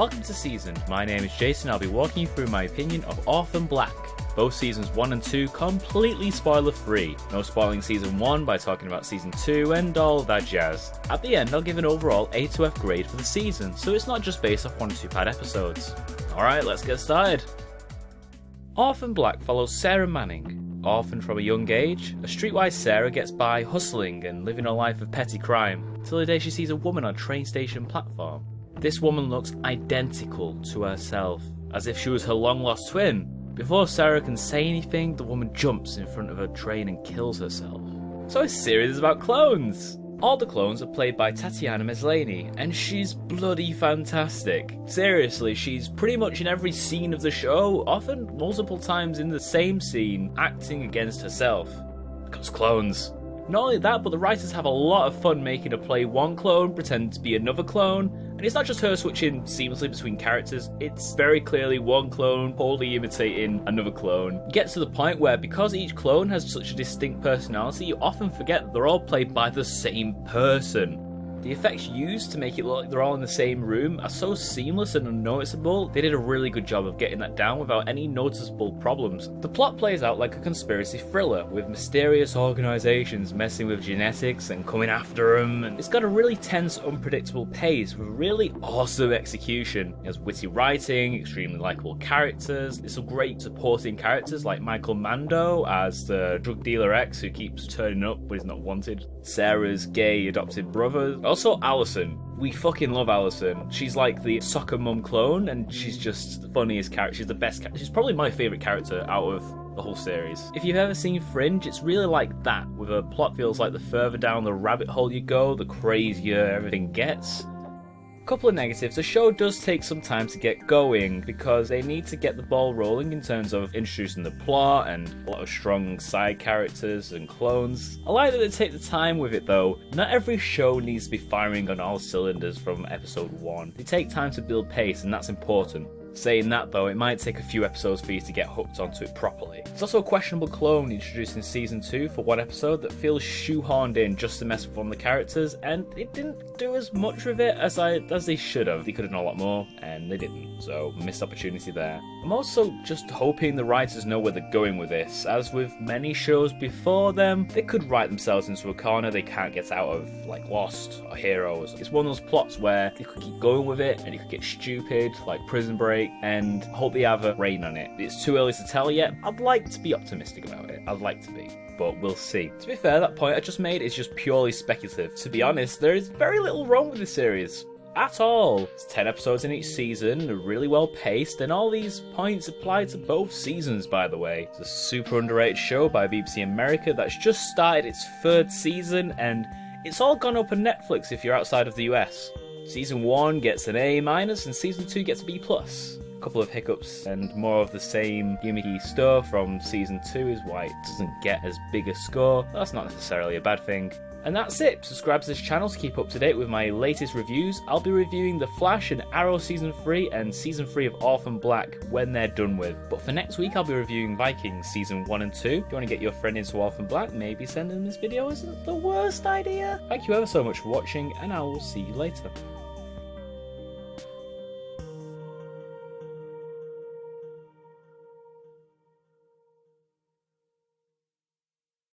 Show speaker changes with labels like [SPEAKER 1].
[SPEAKER 1] Welcome to Season. My name is Jason. I'll be walking you through my opinion of Orphan Black. Both seasons 1 and 2 completely spoiler free. No spoiling season 1 by talking about season 2 and all that jazz. At the end I'll give an overall A to F grade for the season, so it's not just based off 1 or 2 bad episodes. Alright, let's get started. Orphan Black follows Sarah Manning. Orphaned from a young age, a streetwise Sarah gets by hustling and living a life of petty crime, till the day she sees a woman on a train station platform. This woman looks identical to herself, as if she was her long lost twin. Before Sarah can say anything, the woman jumps in front of her train and kills herself. So this series is about clones! All the clones are played by Tatiana Maslany, and she's bloody fantastic. Seriously, she's pretty much in every scene of the show, often multiple times in the same scene, acting against herself. Because clones. Not only that, but the writers have a lot of fun making her play one clone pretend to be another clone, and it's not just her switching seamlessly between characters, it's very clearly one clone wholly imitating another clone. You get to the point where, because each clone has such a distinct personality, you often forget that they're all played by the same person. The effects used to make it look like they're all in the same room are so seamless and unnoticeable, they did a really good job of getting that down without any noticeable problems. The plot plays out like a conspiracy thriller, with mysterious organisations messing with genetics and coming after them, and it's got a really tense, unpredictable pace with really awesome execution. It has witty writing, extremely likeable characters, there's some great supporting characters like Michael Mando as the drug dealer ex who keeps turning up but is not wanted, Sarah's gay adopted brother, also Allison. We fucking love Allison. She's like the soccer mum clone, and she's just the funniest character. She's the best character. She's probably my favourite character out of the whole series. If you've ever seen Fringe, it's really like that, with a plot feels like the further down the rabbit hole you go, the crazier everything gets. Couple of negatives, the show does take some time to get going because they need to get the ball rolling in terms of introducing the plot and a lot of strong side characters and clones. I like that they take the time with it though. Not every show needs to be firing on all cylinders from episode 1. They take time to build pace, and that's important. Saying that though, it might take a few episodes for you to get hooked onto it properly. There's also a questionable clone introduced in season 2 for one episode that feels shoehorned in just to mess with one of the characters, and it didn't do as much with it as they should have. They could have done a lot more, and they didn't, so missed opportunity there. I'm also just hoping the writers know where they're going with this. As with many shows before them, they could write themselves into a corner they can't get out of, like Lost or Heroes. It's one of those plots where they could keep going with it, and it could get stupid, like Prison Break, and hope they have a rein on it. It's too early to tell yet. I'd like to be optimistic about it. I'd like to be, but we'll see. To be fair, that point I just made is just purely speculative. To be honest, there is very little wrong with this series. At all. It's 10 episodes in each season, they're really well paced, and all these points apply to both seasons, by the way. It's a super underrated show by BBC America that's just started its 3rd season, and it's all gone up on Netflix if you're outside of the US. Season 1 gets an A-, and Season 2 gets a B+. A couple of hiccups and more of the same gimmicky stuff from Season 2 is why it doesn't get as big a score. That's not necessarily a bad thing. And that's it. Subscribe to this channel to keep up to date with my latest reviews. I'll be reviewing The Flash and Arrow Season 3 and Season 3 of Orphan Black when they're done with. But for next week, I'll be reviewing Vikings Season 1 and 2. If you want to get your friend into Orphan Black, maybe sending them this video isn't the worst idea. Thank you ever so much for watching, and I will see you later.